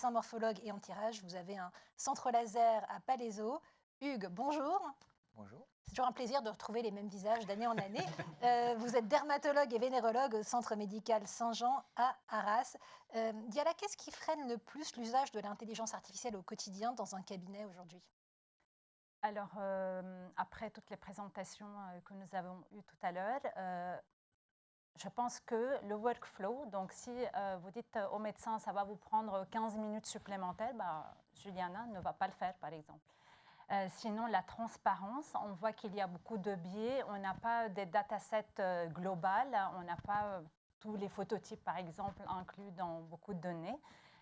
médecin morphologue et anti-rage. Vous avez un centre laser à Palaiseau. Hugues, bonjour. Bonjour. C'est toujours un plaisir de retrouver les mêmes visages d'année en année. Vous êtes dermatologue et vénérologue au centre médical Saint-Jean à Arras. Diala, qu'est-ce qui freine le plus l'usage de l'intelligence artificielle au quotidien dans un cabinet aujourd'hui? Alors, après toutes les présentations que nous avons eues tout à l'heure, je pense que le workflow, donc si vous dites au médecin ça va vous prendre 15 minutes supplémentaires, Juliana ne va pas le faire par exemple. Sinon, la transparence, on voit qu'il y a beaucoup de biais, on n'a pas des datasets globales, on n'a pas tous les phototypes par exemple inclus dans beaucoup de données.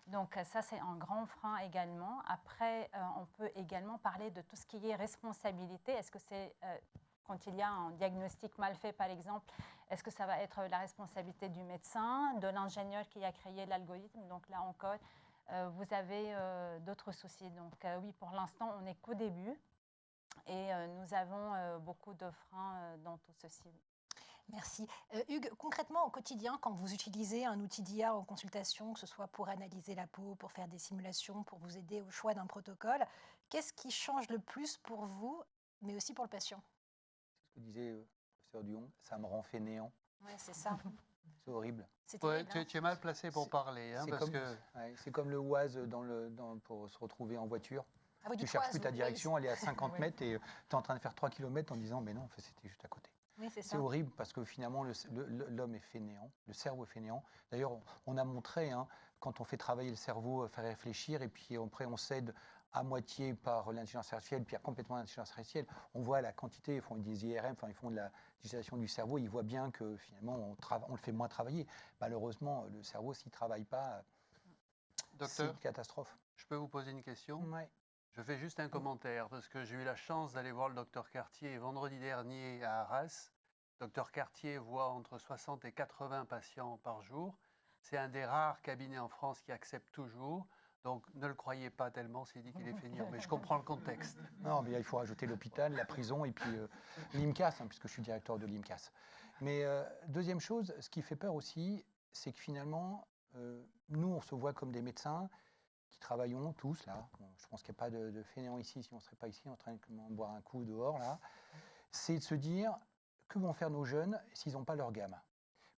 Donc ça, c'est un grand frein également. Après, on peut également parler de tout ce qui est responsabilité. Est-ce que c'est, quand il y a un diagnostic mal fait, par exemple, est-ce que ça va être la responsabilité du médecin, de l'ingénieur qui a créé l'algorithme? Donc là encore, vous avez d'autres soucis. Donc oui, pour l'instant, on n'est qu'au début et nous avons beaucoup de freins dans tout ceci. Merci. Hugues, concrètement, au quotidien, quand vous utilisez un outil d'IA en consultation, que ce soit pour analyser la peau, pour faire des simulations, pour vous aider au choix d'un protocole, qu'est-ce qui change le plus pour vous, mais aussi pour le patient? C'est ce que disait le professeur Dion, ça me rend fainéant. Oui, c'est ça. C'est horrible. C'est Ouais, terrible, hein. tu es mal placé pour parler. Hein, parce que... c'est comme le Oise pour se retrouver en voiture. Ah, vous Tu dites cherches Oise, plus ta oui, direction, elle est à 50 Oui. mètres et tu es en train de faire 3 km en disant mais non, en fait, c'était juste à côté. oui, c'est C'est ça. horrible parce que finalement l'homme est fainéant, le cerveau est fainéant. D'ailleurs, on a montré, hein, quand on fait travailler le cerveau, faire réfléchir, et puis après on cède à moitié par l'intelligence artificielle, puis à complètement l'intelligence artificielle, on voit la quantité, ils font des IRM, enfin ils font de la digitalisation du cerveau, ils voient bien que finalement on le fait moins travailler. Malheureusement, le cerveau, s'il ne travaille pas, c'est Docteur, une catastrophe. je peux vous poser une question? Ouais. Je fais juste un commentaire parce que j'ai eu la chance d'aller voir le docteur Cartier vendredi dernier à Arras. Le docteur Cartier voit entre 60 et 80 patients par jour. C'est un des rares cabinets en France qui accepte toujours. Donc ne le croyez pas tellement s'il dit qu'il est feignant, mais je comprends le contexte. Non, mais il faut rajouter l'hôpital, la prison et puis l'IMCAS, hein, puisque je suis directeur de l'IMCAS. Mais deuxième chose, ce qui fait peur aussi, c'est que finalement, nous, on se voit comme des médecins qui travaillons tous là. Bon, je pense qu'il n'y a pas de fainéants ici, si on ne serait pas ici en train de boire un coup dehors là. C'est de se dire, que vont faire nos jeunes s'ils n'ont pas leur gamme?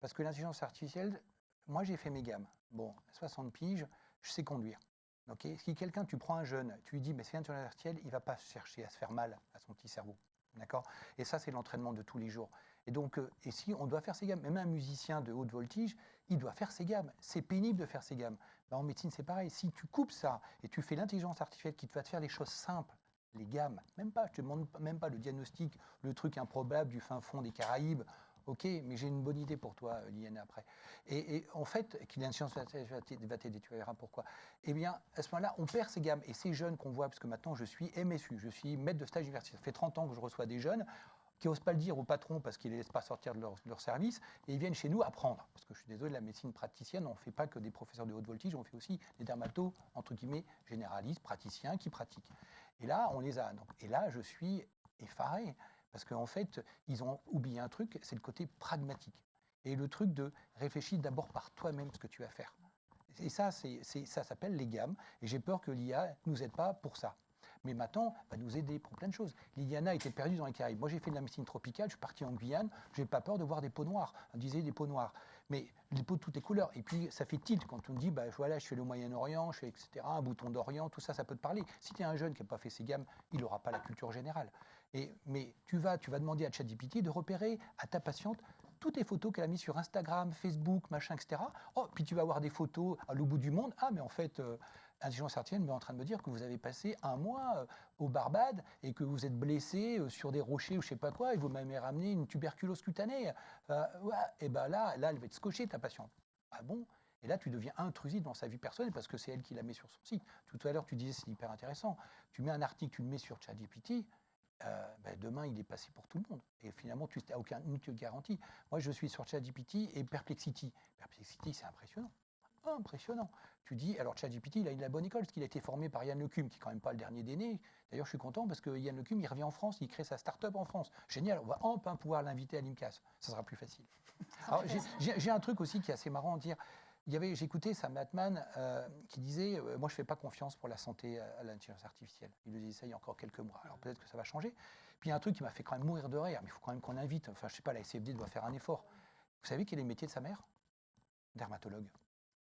Parce que l'intelligence artificielle, moi j'ai fait mes gammes. Bon, 60 piges, je sais conduire. Okay, si quelqu'un, tu prends un jeune, tu lui dis, mais c'est l'intelligence artificielle, il ne va pas chercher à se faire mal à son petit cerveau. D'accord? Et ça, c'est l'entraînement de tous les jours. Et donc, et si on doit faire ses gammes, même un musicien de haute voltige, il doit faire ses gammes. C'est pénible de faire ses gammes. Ben, en médecine, c'est pareil. Si tu coupes ça et tu fais l'intelligence artificielle qui te va te faire des choses simples, les gammes, même pas, je te demande même pas le diagnostic, le truc improbable du fin fond des Caraïbes. Ok, mais j'ai une bonne idée pour toi, Liane, après. Et en fait, l'intelligence artificielle va t'aider, tu verras pourquoi. Eh bien, à ce moment-là, on perd ces gammes. Et ces jeunes qu'on voit, parce que maintenant, je suis MSU, je suis maître de stage universitaire. Ça fait 30 ans que je reçois des jeunes qui n'osent pas le dire au patron parce qu'ils ne les laissent pas sortir de leur service, et ils viennent chez nous apprendre. Parce que je suis désolé, la médecine praticienne, on ne fait pas que des professeurs de haute voltige, on fait aussi des dermatos, entre guillemets, généralistes, praticiens, qui pratiquent. Et là, on les a. Donc, et là, je suis effaré, parce qu'en fait, ils ont oublié un truc, c'est le côté pragmatique. Et le truc de réfléchir d'abord par toi-même ce que tu vas faire. Et ça, ça s'appelle les gammes, et j'ai peur que l'IA ne nous aide pas pour ça. Mais maintenant, va nous aider pour plein de choses. Liliana était perdue dans les Caraïbes. Moi, j'ai fait de la médecine tropicale, je suis parti en Guyane, je n'ai pas peur de voir des peaux noires. On disait des peaux noires. Mais des peaux de toutes les couleurs. Et puis, ça fait tilt quand on dit, bah, voilà, je fais le Moyen-Orient, je fais etc., un bouton d'Orient, tout ça, ça peut te parler. Si tu es un jeune qui n'a pas fait ses gammes, il n'aura pas la culture générale. Mais tu vas demander à ChatGPT de repérer à ta patiente toutes les photos qu'elle a mises sur Instagram, Facebook, machin, etc. Oh, puis tu vas avoir des photos à l'autre bout du monde. Ah, mais en fait, l'intelligence artificielle est en train de me dire que vous avez passé un mois aux Barbades et que vous êtes blessé sur des rochers ou je sais pas quoi et vous m'avez ramené une tuberculose cutanée. Ouais, et ben là, elle va être scotchée, ta patiente. Ah bon? Et là, tu deviens intrusif dans sa vie personnelle parce que c'est elle qui la met sur son site. Tout à l'heure, tu disais, c'est hyper intéressant. Tu mets un article, tu le mets sur ChatGPT. Demain, il est passé pour tout le monde. Et finalement, tu n'as aucune garantie. Moi, je suis sur ChatGPT et Perplexity. Perplexity, c'est impressionnant. Impressionnant. Tu dis, alors ChatGPT, il a eu de la bonne école, parce qu'il a été formé par Yann Lecum, qui n'est quand même pas le dernier des nés. D'ailleurs, je suis content parce que Yann Lecum, il revient en France, il crée sa start-up en France. Génial, on va enfin pouvoir l'inviter à l'IMCAS. Ça sera plus facile. Alors, j'ai un truc aussi qui est assez marrant à dire. J'écoutais Sam Altman qui disait moi, je ne fais pas confiance pour la santé à l'intelligence artificielle. Il le disait ça il y a encore quelques mois. Alors peut-être que ça va changer. Puis il y a un truc qui m'a fait quand même mourir de rire, mais il faut quand même qu'on invite. Enfin, je ne sais pas, la SFD doit faire un effort. Vous savez quel est le métier de sa mère? Dermatologue.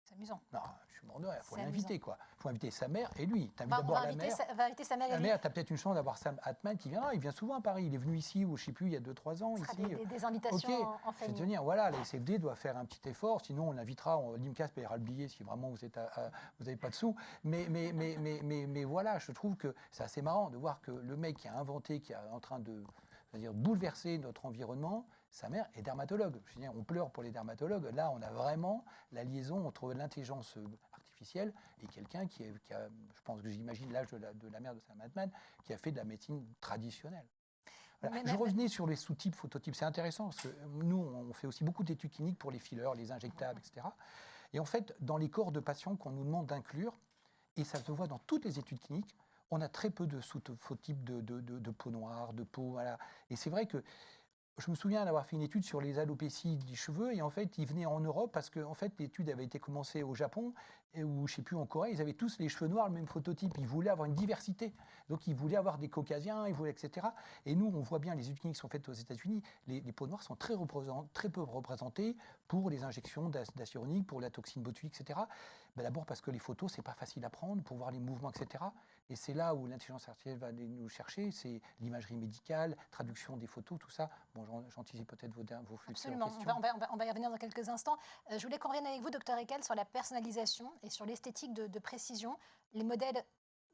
C'est amusant. Non, je suis mort de rire. Il faut C'est l'inviter, quoi. Il faut inviter sa mère et lui. Tu invites On d'abord va la inviter, mère. on va inviter sa mère et La lui. mère, tu as peut-être une chance d'avoir Sam Altman qui vient. Il vient souvent à Paris. Il est venu ici, ou je ne sais plus, il y a 2-3 ans. Ce sera Ici. des invitations Ok, en je vais te famille. dire, voilà, la SFD doit faire un petit effort, sinon on l'invitera, Limcas payera le billet si vraiment vous n'avez pas de sous. Mais voilà, je trouve que c'est assez marrant de voir que le mec qui a inventé, qui est en train de bouleverser notre environnement, sa mère est dermatologue. Je veux dire, on pleure pour les dermatologues. Là, on a vraiment la liaison entre l'intelligence artificielle et quelqu'un qui a, je pense que j'imagine l'âge de la mère de Sam Altman, qui a fait de la médecine traditionnelle. Voilà. Je revenais sur les sous-types, phototypes. C'est intéressant parce que nous, on fait aussi beaucoup d'études cliniques pour les fillers, les injectables, etc. Et en fait, dans les corps de patients qu'on nous demande d'inclure, et ça se voit dans toutes les études cliniques, on a très peu de sous-phototypes de peau noire, de peau. Voilà. Et c'est vrai que je me souviens d'avoir fait une étude sur les alopécies des cheveux, et en fait, ils venaient en Europe parce que en fait, l'étude avait été commencée au Japon, ou je ne sais plus, en Corée. Ils avaient tous les cheveux noirs, le même phototype. Ils voulaient avoir une diversité. Donc, ils voulaient avoir des caucasiens, ils voulaient, etc. Et nous, on voit bien les études cliniques qui sont faites aux États-Unis. Les peaux noires sont très peu représentées pour les injections d'acide hyaluronique, pour la toxine botulique, etc. D'abord parce que les photos, c'est pas facile à prendre pour voir les mouvements, etc. Et c'est là où l'intelligence artificielle va aller nous chercher, c'est l'imagerie médicale, traduction des photos, tout ça. Bon, j'anticipe peut-être vos futures Absolument, questions. on va y revenir dans quelques instants. Je voulais qu'on revienne avec vous, docteur Eckel, sur la personnalisation et sur l'esthétique de précision. Les modèles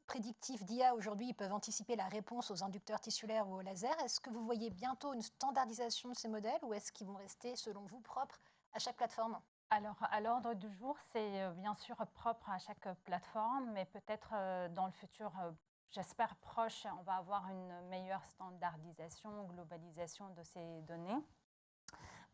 prédictifs d'IA aujourd'hui, ils peuvent anticiper la réponse aux inducteurs tissulaires ou au laser. Est-ce que vous voyez bientôt une standardisation de ces modèles ou est-ce qu'ils vont rester, selon vous, propres à chaque plateforme? Alors, à l'ordre du jour, c'est bien sûr propre à chaque plateforme, mais peut-être dans le futur, j'espère proche, on va avoir une meilleure standardisation, globalisation de ces données.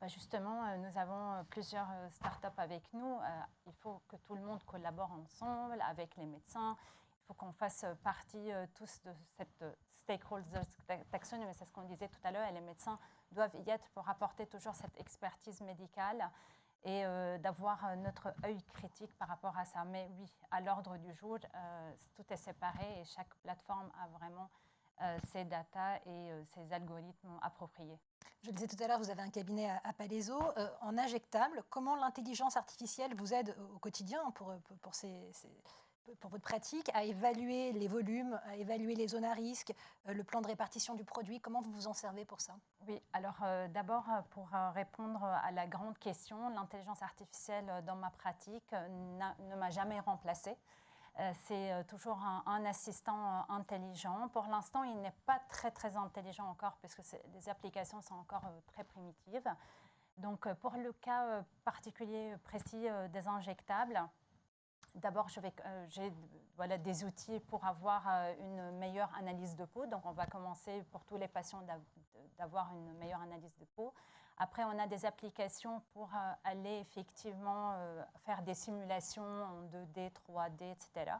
Justement, nous avons plusieurs startups avec nous. Il faut que tout le monde collabore ensemble avec les médecins. Il faut qu'on fasse partie tous de cette stakeholder taxonomy. C'est ce qu'on disait tout à l'heure. Et les médecins doivent y être pour apporter toujours cette expertise médicale et d'avoir notre œil critique par rapport à ça. Mais oui, à l'ordre du jour, tout est séparé et chaque plateforme a vraiment ses data et ses algorithmes appropriés. Je le disais tout à l'heure, vous avez un cabinet à Palaiseau. En injectable, comment l'intelligence artificielle vous aide au quotidien pour votre pratique à évaluer les volumes, à évaluer les zones à risque, le plan de répartition du produit? Comment vous vous en servez pour ça? Oui, alors d'abord, pour répondre à la grande question, l'intelligence artificielle dans ma pratique ne m'a jamais remplacée. C'est toujours un assistant intelligent. Pour l'instant, il n'est pas très intelligent encore parce que les applications sont encore très primitives. Donc, pour le cas particulier précis des injectables, d'abord, j'ai des outils pour avoir une meilleure analyse de peau. Donc, on va commencer pour tous les patients d'avoir une meilleure analyse de peau. Après, on a des applications pour aller effectivement faire des simulations en 2D, 3D, etc.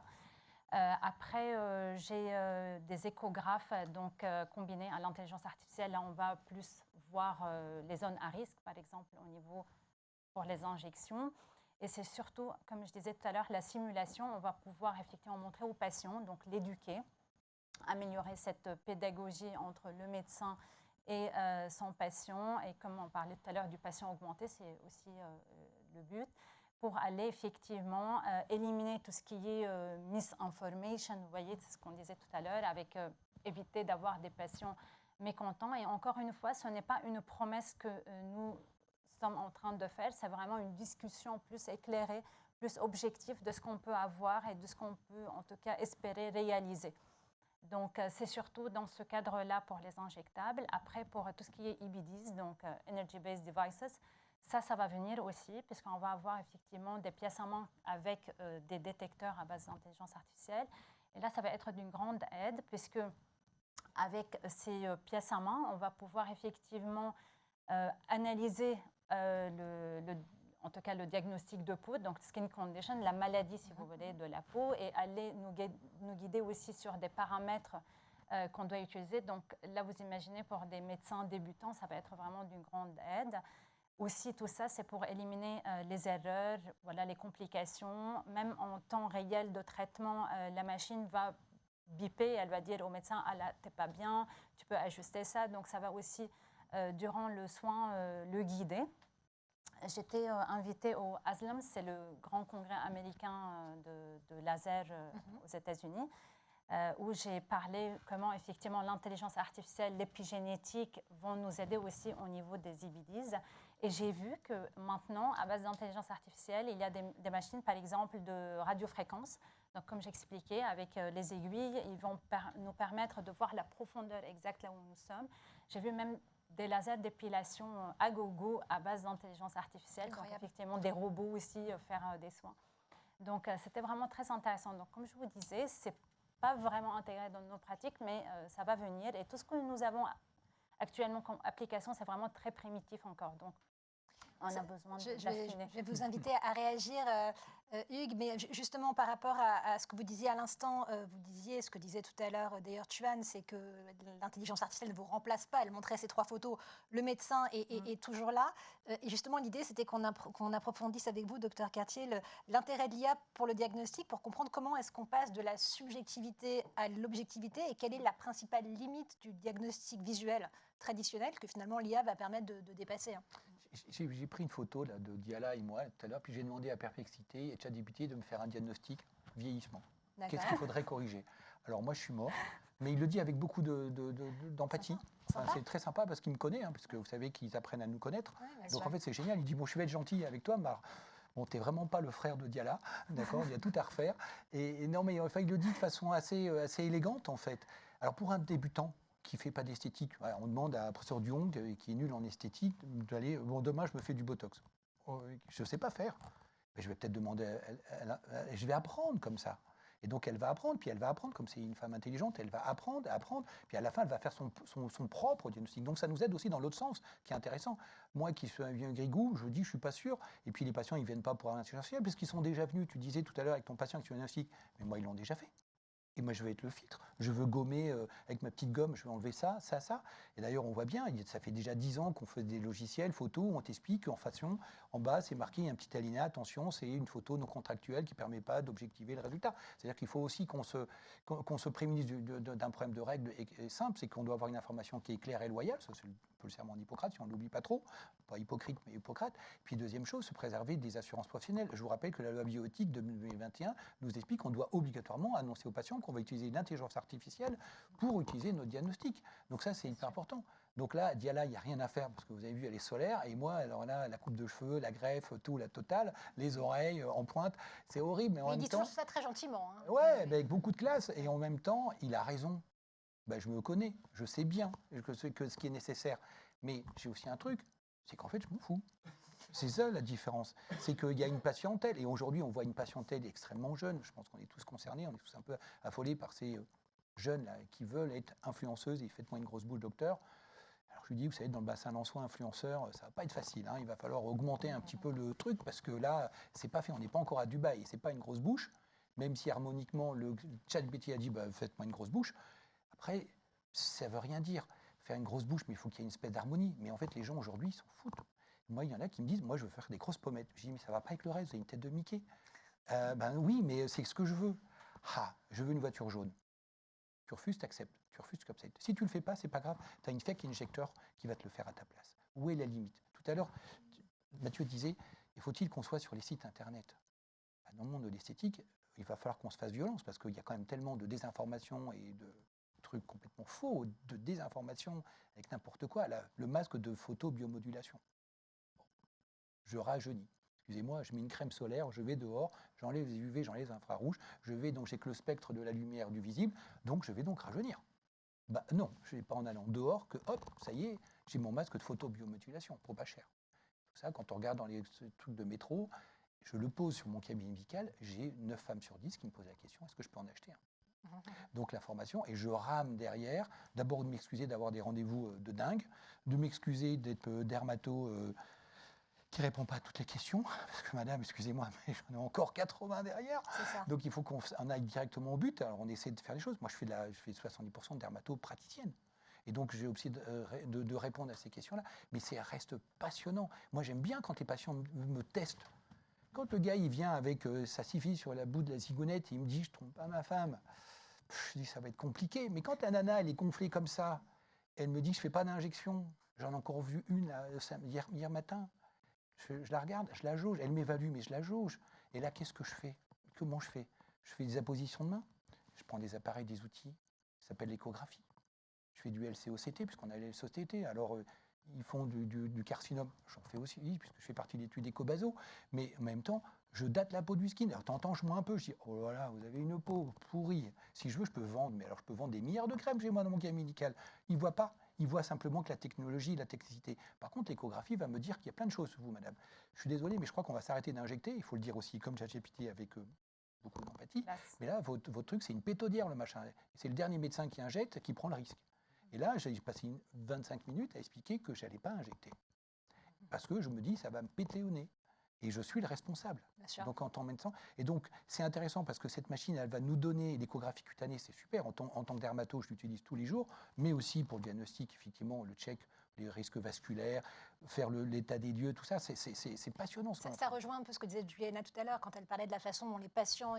Après, j'ai des échographes donc, combinés à l'intelligence artificielle. Là, on va plus voir les zones à risque, par exemple, au niveau pour les injections. Et c'est surtout, comme je disais tout à l'heure, la simulation. On va pouvoir effectivement montrer aux patients, donc l'éduquer, améliorer cette pédagogie entre le médecin et son patient. Et comme on parlait tout à l'heure du patient augmenté, c'est aussi le but, pour aller effectivement éliminer tout ce qui est misinformation. Vous voyez, c'est ce qu'on disait tout à l'heure, avec éviter d'avoir des patients mécontents. Et encore une fois, ce n'est pas une promesse que nous sommes en train de faire, c'est vraiment une discussion plus éclairée, plus objective de ce qu'on peut avoir et de ce qu'on peut en tout cas espérer réaliser. Donc, c'est surtout dans ce cadre-là pour les injectables. Après, pour tout ce qui est EBDs, donc Energy-Based Devices, ça va venir aussi, puisqu'on va avoir effectivement des pièces en main avec des détecteurs à base d'intelligence artificielle. Et là, ça va être d'une grande aide, puisque avec ces pièces en main, on va pouvoir effectivement analyser en tout cas le diagnostic de peau, donc skin condition, la maladie, si vous voulez, de la peau, et aller nous guider aussi sur des paramètres qu'on doit utiliser. Donc là, vous imaginez, pour des médecins débutants, ça va être vraiment d'une grande aide. Aussi, tout ça, c'est pour éliminer les erreurs, voilà, les complications. Même en temps réel de traitement, la machine va biper, elle va dire au médecin, ah là, t'es pas bien, tu peux ajuster ça. Donc, ça va aussi, durant le soin, le guider. J'étais invitée au ASLAM, c'est le grand congrès américain de laser aux États-Unis, où j'ai parlé comment effectivement l'intelligence artificielle, l'épigénétique vont nous aider aussi au niveau des IBDs. Et j'ai vu que maintenant, à base d'intelligence artificielle, il y a des machines, par exemple, de radiofréquence. Donc, comme j'expliquais, avec les aiguilles, ils vont nous permettre de voir la profondeur exacte là où nous sommes. J'ai vu même des lasers d'épilation à gogo à base d'intelligence artificielle. Donc, effectivement, des robots aussi faire des soins. Donc, c'était vraiment très intéressant. Donc, comme je vous disais, c'est pas vraiment intégré dans nos pratiques, mais ça va venir. Et tout ce que nous avons actuellement comme application, c'est vraiment très primitif encore. Donc, on a besoin d'affiner. Je vais vous inviter à réagir, Hugues, mais justement par rapport à ce que vous disiez à l'instant, vous disiez, ce que disait tout à l'heure d'ailleurs Tuan, c'est que l'intelligence artificielle ne vous remplace pas. Elle montrait ces 3 photos, le médecin est toujours là. Et justement, l'idée, c'était qu'on approfondisse avec vous, docteur Cartier, l'intérêt de l'IA pour le diagnostic, pour comprendre comment est-ce qu'on passe de la subjectivité à l'objectivité et quelle est la principale limite du diagnostic visuel traditionnel que finalement l'IA va permettre de dépasser. J'ai pris une photo là, de Diala et moi tout à l'heure, puis j'ai demandé à Perplexité et ChatGPT de me faire un diagnostic vieillissement. Qu'est-ce qu'il faudrait corriger? Alors moi, je suis mort, mais il le dit avec beaucoup d'empathie. Enfin, c'est très sympa parce qu'il me connaît, parce que vous savez qu'ils apprennent à nous connaître. Ouais, donc en fait, c'est génial. Il dit, bon, je vais être gentil avec toi, mais bon, t'es vraiment pas le frère de Diala, d'accord? Il y a tout à refaire. Et non, mais enfin, il le dit de façon assez élégante, en fait. Alors pour un débutant, qui ne fait pas d'esthétique. Voilà, on demande à un professeur Diong, qui est nul en esthétique, d'aller, bon, demain, je me fais du Botox. Je ne sais pas faire. Mais je vais peut-être demander, je vais apprendre comme ça. Et donc, elle va apprendre, puis elle va apprendre, comme c'est une femme intelligente, elle va apprendre, puis à la fin, elle va faire son propre diagnostic. Donc, ça nous aide aussi dans l'autre sens, qui est intéressant. Moi, qui suis un vieux grigou, je dis, je ne suis pas sûr. Et puis, les patients, ils ne viennent pas pour un intelligence artificielle, puisqu'ils sont déjà venus. Tu disais tout à l'heure avec ton patient que tu as un diagnostic, mais moi, ils l'ont déjà fait. Et moi, je vais être le filtre. Je veux gommer avec ma petite gomme, je vais enlever ça, ça, ça. Et d'ailleurs, on voit bien, ça fait déjà 10 ans qu'on fait des logiciels photos où on t'explique qu'en façon, en bas, c'est marqué, il y a un petit alinéa, attention, c'est une photo non contractuelle qui ne permet pas d'objectiver le résultat. C'est-à-dire qu'il faut aussi qu'on se prémunisse d'un problème de règle simple, c'est qu'on doit avoir une information qui est claire et loyale, ça c'est un peu le serment d'Hippocrate, si on ne l'oublie pas trop, pas hypocrite, mais Hippocrate. Puis deuxième chose, se préserver des assurances professionnelles. Je vous rappelle que la loi bioéthique de 2021 nous explique qu'on doit obligatoirement annoncer aux patients qu'on va utiliser l'intelligence artificielle pour utiliser nos diagnostics. Donc ça, c'est hyper important. Donc là, Diala, il n'y a rien à faire, parce que vous avez vu, elle est solaire, et moi, alors là, la coupe de cheveux, la greffe, tout, la totale, les oreilles en pointe, c'est horrible, mais en même temps... Il dit toujours ça très gentiment. Hein. Ouais, mais avec beaucoup de classe, et en même temps, il a raison. Ben, je me connais, je sais bien que ce qui est nécessaire. Mais j'ai aussi un truc, c'est qu'en fait, je m'en fous. C'est ça la différence. C'est qu'il y a une patientèle, et aujourd'hui, on voit une patientèle extrêmement jeune. Je pense qu'on est tous concernés, on est tous un peu affolés par ces jeunes là, qui veulent être influenceuses, et faites-moi une grosse bouche, docteur. Alors je lui dis, vous savez, dans le bassin lensois, influenceur, ça va pas être facile. Il va falloir augmenter un petit peu le truc, parce que là, c'est pas fait, on n'est pas encore à Dubaï, et c'est pas une grosse bouche, même si harmoniquement, le ChatGPT a dit, bah, faites-moi une grosse bouche. Après, ça veut rien dire. Faire une grosse bouche, mais il faut qu'il y ait une espèce d'harmonie. Mais en fait, les gens aujourd'hui, ils s'en foutent. Moi, il y en a qui me disent, moi, je veux faire des grosses pommettes. Je dis, mais ça va pas avec le reste, vous avez une tête de Mickey. Ben oui, mais c'est ce que je veux. Ah, je veux une voiture jaune. Tu refuses, tu acceptes. Tu refuses, tu acceptes. Si tu le fais pas, c'est pas grave. Tu as une fake injecteur qui va te le faire à ta place. Où est la limite? Tout à l'heure, Mathieu disait, faut-il qu'on soit sur les sites Internet? Dans le monde de l'esthétique, il va falloir qu'on se fasse violence, parce qu'il y a quand même tellement de désinformation et de trucs complètement faux, de désinformation avec n'importe quoi. Là, le masque de photobiomodulation. Bon. Je rajeunis. Excusez-moi, je mets une crème solaire, je vais dehors, j'enlève les UV, j'enlève les infrarouges, donc j'ai que le spectre de la lumière du visible, donc je vais donc rajeunir. Bah non, je ne vais pas en allant dehors que hop, ça y est, j'ai mon masque de photobiomodulation pour pas cher. Tout ça, quand on regarde dans les trucs de métro, je le pose sur mon cabinet médical, j'ai 9 femmes sur 10 qui me posent la question, est-ce que je peux en acheter un? Donc l'information, et je rame derrière, d'abord de m'excuser d'avoir des rendez-vous de dingue, de m'excuser d'être dermato qui ne répond pas à toutes les questions, parce que madame, excusez-moi, mais j'en ai encore 80 derrière, donc il faut qu'on aille directement au but, alors on essaie de faire les choses. Moi je fais 70% de dermato praticienne, Et donc, j'ai aussi de répondre à ces questions-là. Mais ça reste passionnant. Moi, j'aime bien quand les patients me testent. Quand le gars, il vient avec sa syphilis sur la bout de la zigounette et il me dit « je trompe pas ma femme », je dis « ça va être compliqué ». Mais quand la nana, elle est gonflée comme ça, elle me dit « je fais pas d'injection », j'en ai encore vu une là, hier matin, je la regarde, je la jauge, elle m'évalue, mais je la jauge. Et là, qu'est-ce que je fais? Comment je fais? Je fais des appositions de main, je prends des appareils, des outils, ça s'appelle l'échographie. Je fais du LCOCT, puisqu'on a l'LCOCT. Alors, ils font du carcinome. J'en fais aussi, puisque je fais partie de l'étude Ecobaso. Mais en même temps, je date la peau du skin. Alors, t'entends, je moi un peu. Je dis, oh là là, vous avez une peau pourrie. Si je veux, je peux vendre. Mais alors, je peux vendre des milliards de crèmes chez moi dans mon cabinet médical. Ils ne voient pas. Ils voient simplement que la technologie, la technicité. Par contre, l'échographie va me dire qu'il y a plein de choses, vous, madame. Je suis désolé, mais je crois qu'on va s'arrêter d'injecter. Il faut le dire aussi, comme ChatGPT avec beaucoup d'empathie. Mais là, votre truc, c'est une pétaudière, le machin. C'est le dernier médecin qui injecte qui prend le risque. Et là, j'ai passé 25 minutes à expliquer que je n'allais pas injecter. Parce que je me dis, ça va me péter au nez. Et je suis le responsable. Donc, en tant que médecin. Et donc, c'est intéressant parce que cette machine, elle va nous donner l'échographie cutanée, c'est super. En tant que dermato, je l'utilise tous les jours, mais aussi pour le diagnostic, effectivement, le check, les risques vasculaires, faire l'état des lieux, tout ça, c'est passionnant. Ça rejoint un peu ce que disait Juliana tout à l'heure, quand elle parlait de la façon dont les patients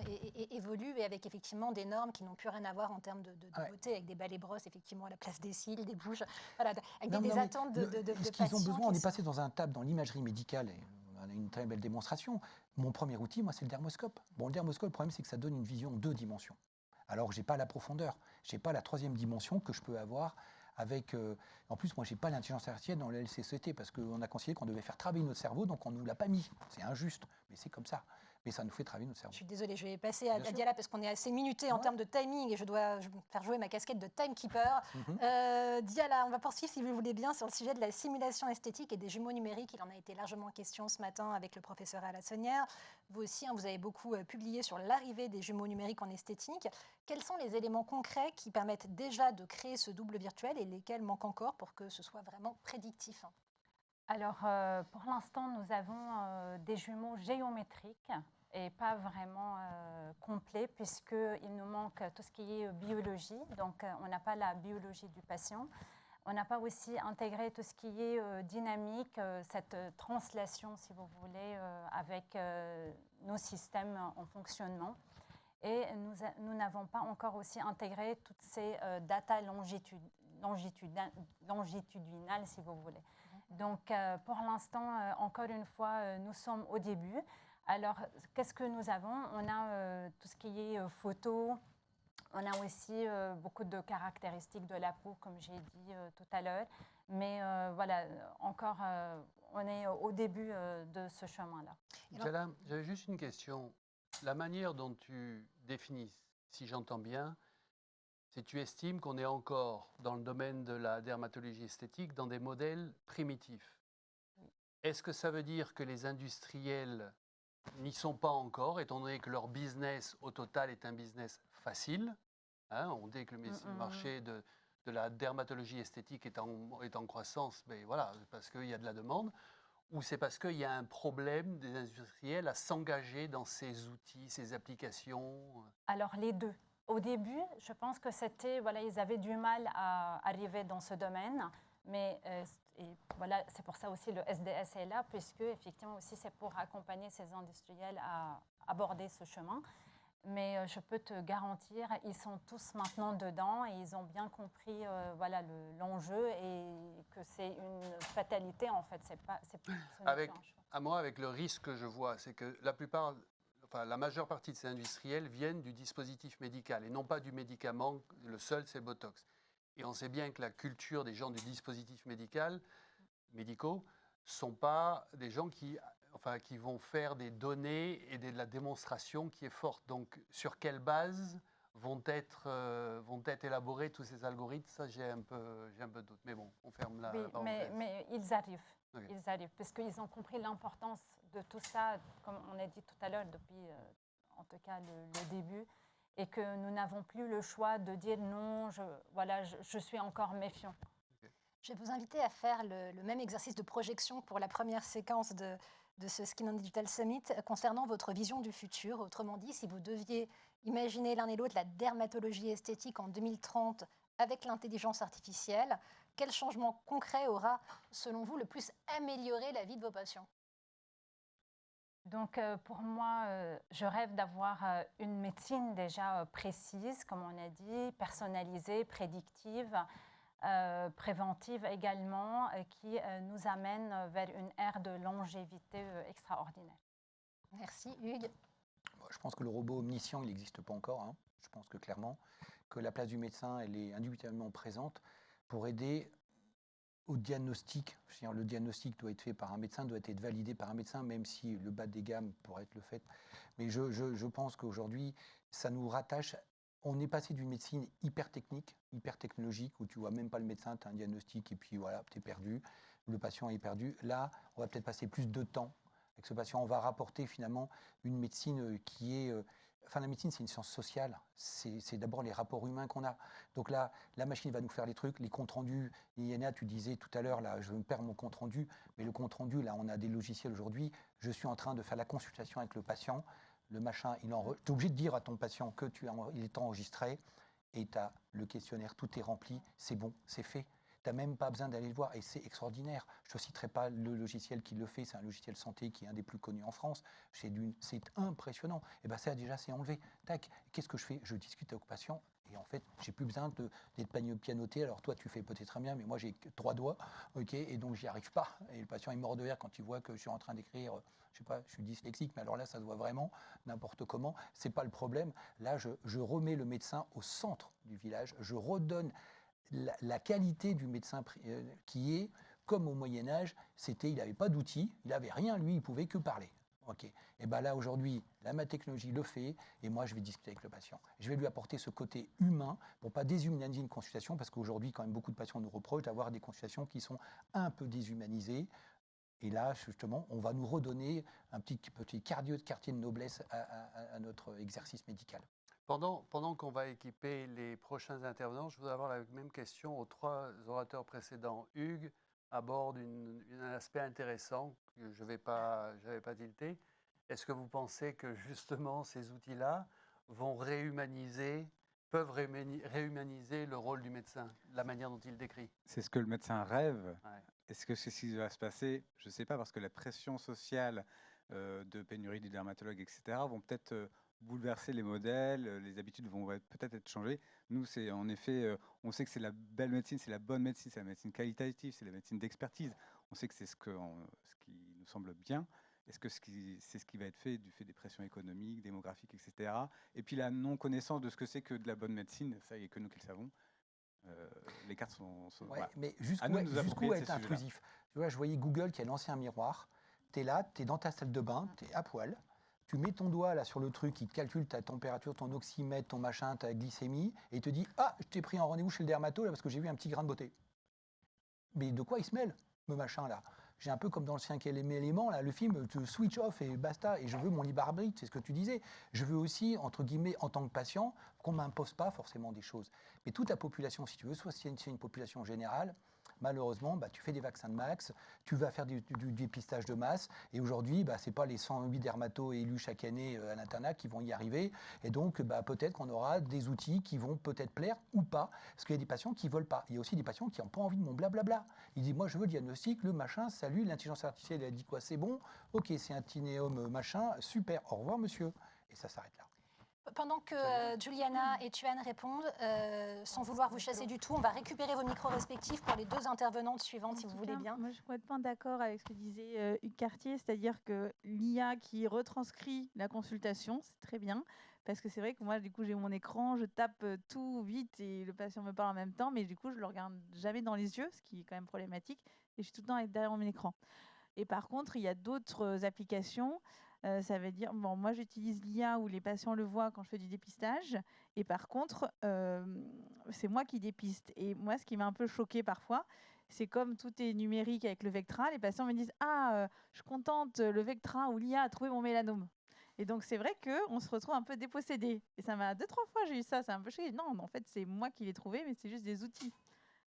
évoluent et avec effectivement des normes qui n'ont plus rien à voir en termes de beauté, avec des balais brosses, effectivement, à la place des cils, des bouches, voilà, avec des attentes de ce patients. qu'ils ont besoin, on est passé dans un table dans l'imagerie médicale. Et on a une très belle démonstration. Mon premier outil, moi, c'est le dermoscope. Bon, le dermoscope, le problème, c'est que ça donne une vision 2 dimensions. Alors, je n'ai pas la profondeur, je n'ai pas la 3e dimension que je peux avoir avec... en plus, moi, je n'ai pas l'intelligence artificielle dans le LCCT parce qu'on a considéré qu'on devait faire travailler notre cerveau, donc on ne nous l'a pas mis. C'est injuste, mais c'est comme ça. Mais ça nous fait travailler notre cerveau. Je suis désolée, je vais passer à Diala parce qu'on est assez minuté en termes de timing et je dois faire jouer ma casquette de timekeeper. Diala, on va poursuivre, si vous le voulez bien, sur le sujet de la simulation esthétique et des jumeaux numériques. Il en a été largement question ce matin avec le professeur Alassonnière. Vous aussi, vous avez beaucoup publié sur l'arrivée des jumeaux numériques en esthétique. Quels sont les éléments concrets qui permettent déjà de créer ce double virtuel et lesquels manquent encore pour que ce soit vraiment prédictif? Alors, pour l'instant, nous avons des jumeaux géométriques et pas vraiment complets, puisqu'il nous manque tout ce qui est biologie. Donc, on n'a pas la biologie du patient. On n'a pas aussi intégré tout ce qui est dynamique, cette translation, si vous voulez, avec nos systèmes en fonctionnement. Et nous n'avons pas encore aussi intégré toutes ces data longitudinales, si vous voulez. Donc, pour l'instant, encore une fois, nous sommes au début. Alors, qu'est-ce que nous avons? On a tout ce qui est photo. On a aussi beaucoup de caractéristiques de la peau, comme j'ai dit tout à l'heure. Mais voilà, encore, on est au début de ce chemin-là. Diala, j'avais juste une question. La manière dont tu définis, si j'entends bien, c'est que tu estimes qu'on est encore dans le domaine de la dermatologie esthétique dans des modèles primitifs. Oui. Est-ce que ça veut dire que les industriels n'y sont pas encore, étant donné que leur business au total est un business facile, hein, on dit que le marché de la dermatologie esthétique est en croissance, mais voilà, parce qu'il y a de la demande, ou c'est parce qu'il y a un problème des industriels à s'engager dans ces outils, ces applications? Alors, les deux. Au début, je pense que c'était, voilà, ils avaient du mal à arriver dans ce domaine, mais et voilà, c'est pour ça aussi le SDS est là, puisque effectivement aussi c'est pour accompagner ces industriels à aborder ce chemin. Mais je peux te garantir, ils sont tous maintenant dedans et ils ont bien compris voilà, l'enjeu et que c'est une fatalité en fait. Avec le risque que je vois, c'est que la majeure partie de ces industriels viennent du dispositif médical et non pas du médicament. Le seul, c'est le Botox. Et on sait bien que la culture des gens du dispositif médicaux ne sont pas des gens qui vont faire des données et de la démonstration qui est forte. Donc, sur quelle base vont être élaborés tous ces algorithmes? Ça, j'ai un peu de doute. Mais bon, on ferme la parenthèse. Mais ils arrivent. Okay. Ils arrivent, parce qu'ils ont compris l'importance de tout ça, comme on a dit tout à l'heure, depuis en tout cas le début, et que nous n'avons plus le choix de dire non, je suis encore méfiant. Okay. Je vais vous inviter à faire le même exercice de projection pour la première séquence de ce Skin on Digital Summit concernant votre vision du futur. Autrement dit, si vous deviez imaginer l'un et l'autre la dermatologie esthétique en 2030 avec l'intelligence artificielle, quel changement concret aura, selon vous, le plus amélioré la vie de vos patients? Donc, pour moi, je rêve d'avoir une médecine déjà précise, comme on a dit, personnalisée, prédictive, préventive également, qui nous amène vers une ère de longévité extraordinaire. Merci Hugues. Moi, je pense que le robot omniscient, il n'existe pas encore, hein. Je pense que clairement, que la place du médecin, elle est indubitablement présente pour aider au diagnostic. Je veux dire, le diagnostic doit être fait par un médecin, doit être validé par un médecin, même si le bas des gammes pourrait être le fait. Mais je pense qu'aujourd'hui, ça nous rattache. On est passé d'une médecine hyper technique, hyper technologique, où tu vois même pas le médecin, tu as un diagnostic et puis voilà, tu es perdu, le patient est perdu. Là, on va peut-être passer plus de temps avec ce patient. On va rapporter finalement une médecine qui est... Enfin, la médecine, c'est une science sociale. C'est d'abord les rapports humains qu'on a. Donc là, la machine va nous faire les trucs, les comptes rendus. Yana, tu disais tout à l'heure, là, je me perds mon compte rendu. Mais le compte rendu, là, on a des logiciels aujourd'hui. Je suis en train de faire la consultation avec le patient. Le machin, tu es obligé de dire à ton patient que il est enregistré. Et tu as le questionnaire, tout est rempli. C'est bon, c'est fait. Tu n'as même pas besoin d'aller le voir et c'est extraordinaire. Je ne citerai pas le logiciel qui le fait, c'est un logiciel santé qui est un des plus connus en France. C'est impressionnant. Et bien ça déjà c'est enlevé. Tac, qu'est-ce que je fais? Je discute avec le patient et en fait j'ai plus besoin d'être pianoté. Alors toi tu fais peut-être très bien, mais moi j'ai 3 doigts, ok, et donc j'y arrive pas. Et le patient est mort de rire quand il voit que je suis en train d'écrire. Je sais pas, je suis dyslexique, mais alors là, ça se voit vraiment n'importe comment. C'est pas le problème. Là, je remets le médecin au centre du village. Je redonne la qualité du médecin qui est, comme au Moyen-Âge, il n'avait pas d'outils, il n'avait rien, lui, il pouvait que parler. Ok. Et bien là, aujourd'hui, ma technologie le fait, et moi, je vais discuter avec le patient. Je vais lui apporter ce côté humain pour ne pas déshumaniser une consultation, parce qu'aujourd'hui, quand même, beaucoup de patients nous reprochent d'avoir des consultations qui sont un peu déshumanisées. Et là, justement, on va nous redonner un petit quartier de noblesse à notre exercice médical. Pendant qu'on va équiper les prochains intervenants, je voudrais avoir la même question aux 3 orateurs précédents. Hugues aborde un aspect intéressant que je n'avais pas tilté. Est-ce que vous pensez que justement ces outils-là peuvent réhumaniser le rôle du médecin, la manière dont il décrit? C'est ce que le médecin rêve. Ouais. Est-ce que c'est ce qui va se passer? Je ne sais pas, parce que la pression sociale de pénurie des dermatologues, etc., vont peut-être bouleverser les modèles, les habitudes vont peut-être être changées. Nous, c'est en effet, on sait que c'est la belle médecine, c'est la bonne médecine, c'est la médecine qualitative, c'est la médecine d'expertise. On sait que c'est ce qui nous semble bien. Est-ce que c'est ce qui va être fait du fait des pressions économiques, démographiques, etc. Et puis la non-connaissance de ce que c'est que de la bonne médecine, ça, il n'y a que nous qui le savons. Les cartes sont Ouais, voilà. mais À nous de nous approprier de être ces sujets-là. intrusif? Tu vois, je voyais Google qui a lancé un miroir. Tu es là, tu es dans ta salle de bain, tu es à poil. Tu mets ton doigt là sur le truc, il te calcule ta température, ton oxymètre, ton machin, ta glycémie, et il te dit « Ah, je t'ai pris en rendez-vous chez le dermato là, parce que j'ai vu un petit grain de beauté. » Mais de quoi il se mêle, le machin là? J'ai un peu comme dans le 5e élément, là, le film, tu switch off et basta, et je veux mon libre arbitre, c'est ce que tu disais. Je veux aussi, entre guillemets, en tant que patient, qu'on ne m'impose pas forcément des choses. Mais toute la population, si tu veux, soit c'est une population générale, malheureusement, bah, tu fais des vaccins de max, tu vas faire du dépistage de masse, et aujourd'hui, bah, ce n'est pas les 108 dermatos élus chaque année à l'internat qui vont y arriver, et donc bah, peut-être qu'on aura des outils qui vont peut-être plaire ou pas, parce qu'il y a des patients qui ne veulent pas. Il y a aussi des patients qui n'ont pas envie de mon blablabla. Ils disent, moi je veux le diagnostic, le machin, salut, l'intelligence artificielle, elle a dit quoi, c'est bon, ok, c'est un tinéome machin, super, au revoir monsieur, et ça s'arrête là. Pendant que Juliana et Tuan répondent, sans vouloir vous chasser du tout, on va récupérer vos micros respectifs pour les 2 intervenantes suivantes, si vous voulez bien. Moi, je suis complètement d'accord avec ce que disait Hugues Cartier, c'est-à-dire que l'IA qui retranscrit la consultation, c'est très bien, parce que c'est vrai que moi, du coup, j'ai mon écran, je tape tout vite et le patient me parle en même temps, mais du coup, je le regarde jamais dans les yeux, ce qui est quand même problématique, et je suis tout le temps derrière mon écran. Et par contre, il y a d'autres applications. Ça veut dire, bon, moi j'utilise l'IA où les patients le voient quand je fais du dépistage. Et par contre, c'est moi qui dépiste. Et moi, ce qui m'a un peu choquée parfois, c'est comme tout est numérique avec le Vectra, les patients me disent « Ah, je suis contente, le Vectra ou l'IA a trouvé mon mélanome ». Et donc, c'est vrai qu'on se retrouve un peu dépossédé. Et ça m'a 2-3 fois, j'ai eu ça, c'est un peu choqué. Non, en fait, c'est moi qui l'ai trouvé, mais c'est juste des outils.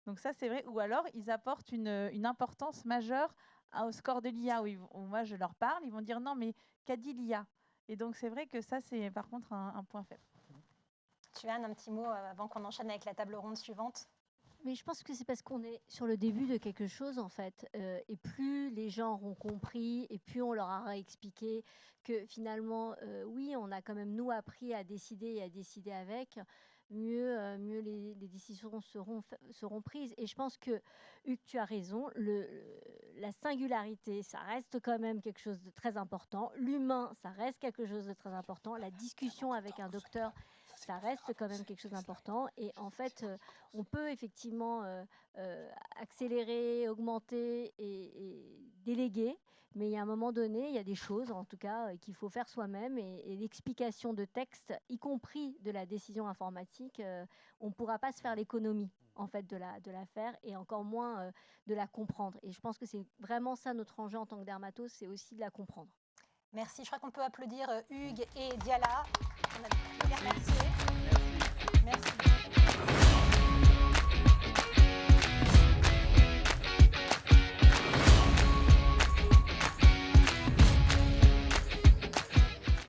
Donc ça, c'est vrai. Ou alors, ils apportent une importance majeure au score de l'IA, où moi, je leur parle, ils vont dire non, mais qu'a dit l'IA? Et donc, c'est vrai que ça, c'est par contre un point faible. Tuan, un petit mot avant qu'on enchaîne avec la table ronde suivante. Mais je pense que c'est parce qu'on est sur le début de quelque chose, en fait. Et plus les gens auront compris, et plus on leur aura expliqué que finalement, oui, on a quand même, nous, appris à décider et à décider avec, mieux les décisions seront prises. Et je pense que, Hugues, tu as raison, la singularité, ça reste quand même quelque chose de très important. L'humain, ça reste quelque chose de très important. La discussion avec un docteur, ça reste quand même quelque chose d'important. Et en fait, on peut effectivement accélérer, augmenter et déléguer. Mais il y a un moment donné, il y a des choses, en tout cas, qu'il faut faire soi-même. Et l'explication de texte, y compris de la décision informatique, on ne pourra pas se faire l'économie en fait, de la faire et encore moins de la comprendre. Et je pense que c'est vraiment ça notre enjeu en tant que dermatose, c'est aussi de la comprendre. Merci. Je crois qu'on peut applaudir Hugues et Diala. On a bien remercié. Merci.